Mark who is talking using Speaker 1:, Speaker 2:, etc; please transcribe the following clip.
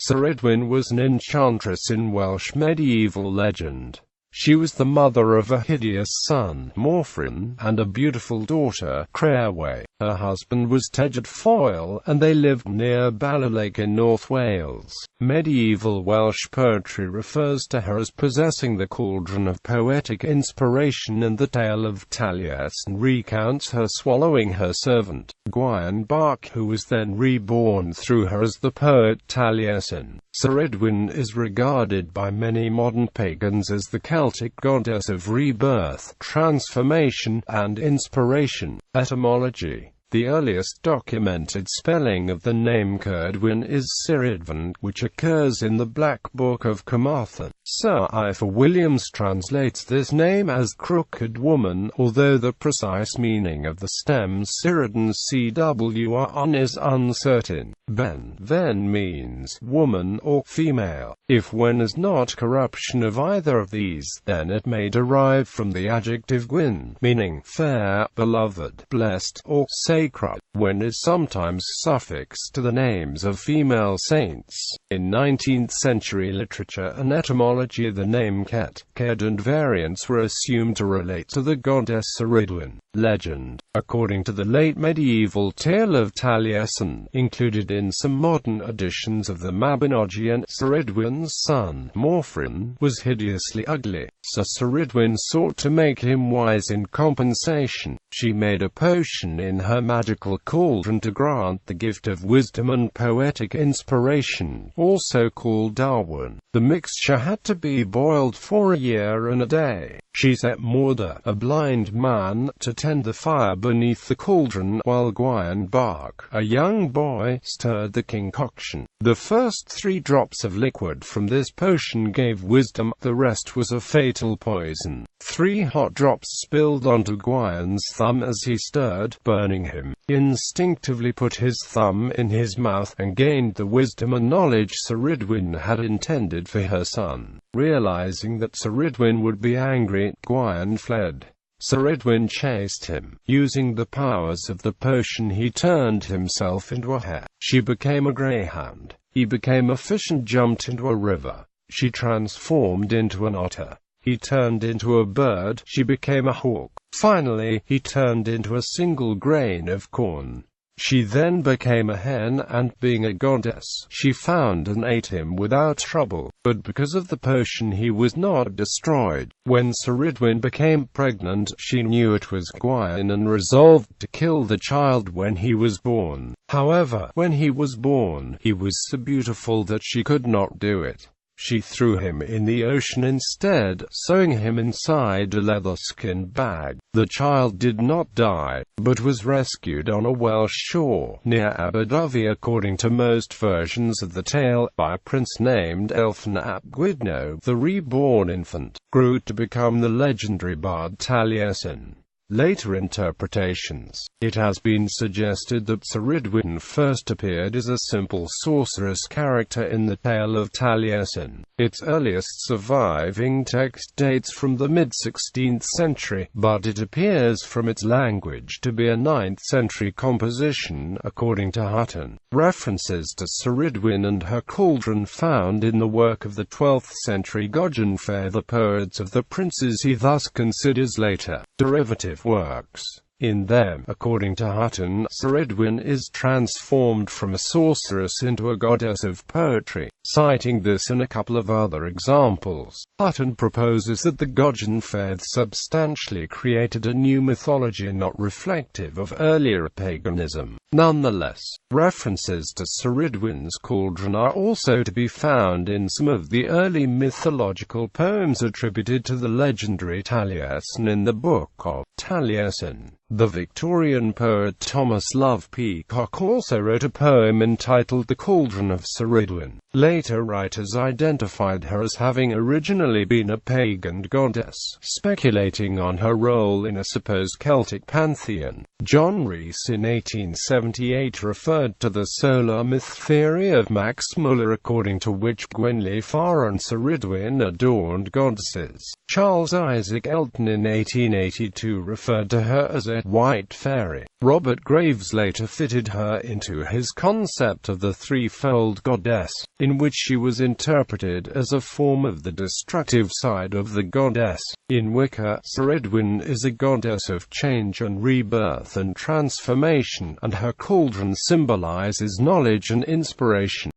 Speaker 1: Ceridwen was an enchantress in Welsh medieval legend. She was the mother of a hideous son, Morfran, and a beautiful daughter, Creirwy. Her husband was Tegid Foel, and they lived near Bala Lake in North Wales. Medieval Welsh poetry refers to her as possessing the cauldron of poetic inspiration, and the Tale of Taliesin recounts her swallowing her servant, Gwion Bach, who was then reborn through her as the poet Taliesin. Ceridwen is regarded by many modern pagans as the Celtic goddess of rebirth, transformation, and inspiration. Etymology. The earliest documented spelling of the name Ceridwen is Ceridwen, which occurs in the Black Book of Carmarthen. Sir Ifor Williams translates this name as crooked woman, although the precise meaning of the stems Ceridwen CWRN is uncertain. Ven means woman or female. If wen is not corruption of either of these, then it may derive from the adjective gwyn, meaning fair, beloved, blessed, or sacred. Wen is sometimes suffixed to the names of female saints. In 19th century literature and etymology, the name Ced and variants were assumed to relate to the goddess Ceridwen. Legend. According to the late medieval Tale of Taliesin, included in some modern editions of the Mabinogion, Ceridwen's son, Morfran, was hideously ugly, so Ceridwen sought to make him wise in compensation. She made a potion in her magical cauldron to grant the gift of wisdom and poetic inspiration, also called Darwin. The mixture had to be boiled for a year and a day. She set Morda, a blind man, to tend the fire beneath the cauldron, while Gwion Bach, a young boy, stirred the concoction. The first 3 drops of liquid from this potion gave wisdom, the rest was a fatal poison. 3 hot drops spilled onto Gwion's thumb as he stirred, burning him. He instinctively put his thumb in his mouth, and gained the wisdom and knowledge Ceridwen had intended for her son. Realizing that Ceridwen would be angry, Gwion fled. Ceridwen chased him. Using the powers of the potion, he turned himself into a hare. She became a greyhound. He became a fish and jumped into a river. She transformed into an otter. He turned into a bird. She became a hawk. Finally, he turned into a single grain of corn. She then became a hen, and being a goddess, she found and ate him without trouble. But because of the potion, he was not destroyed. When Ceridwen became pregnant, she knew it was Gwion and resolved to kill the child when he was born. However, when he was born, he was so beautiful that she could not do it. She threw him in the ocean instead, sewing him inside a leather-skin bag. The child did not die, but was rescued on a Welsh shore, near Aberdyfi according to most versions of the tale, by a prince named Elfyn ap Gwydno. The reborn infant grew to become the legendary bard Taliesin. Later interpretations. It has been suggested that Ceridwen first appeared as a simple sorceress character in the Tale of Taliesin. Its earliest surviving text dates from the mid-16th century, but it appears from its language to be a 9th century composition, according to Hutton. References to Ceridwen and her cauldron found in the work of the 12th century Gwion, the poets of the princes he thus considers later derivative works. In them, according to Hutton, Ceridwen is transformed from a sorceress into a goddess of poetry. Citing this and a couple of other examples, Hutton proposes that the Gwion substantially created a new mythology not reflective of earlier paganism. Nonetheless, references to Ceridwen's cauldron are also to be found in some of the early mythological poems attributed to the legendary Taliesin in the Book of Taliesin. The Victorian poet Thomas Love Peacock also wrote a poem entitled The Cauldron of Ceridwen. Later writers identified her as having originally been a pagan goddess, speculating on her role in a supposed Celtic pantheon. John Rhys in 1878 referred to the solar myth theory of Max Muller, according to which Gwenllyfar and Ceridwen adorned goddesses. Charles Isaac Elton in 1882 referred to her as a white fairy. Robert Graves later fitted her into his concept of the threefold goddess, in which she was interpreted as a form of the destructive side of the goddess. In Wicca, Ceridwen is a goddess of change and rebirth and transformation, and her cauldron symbolizes knowledge and inspiration.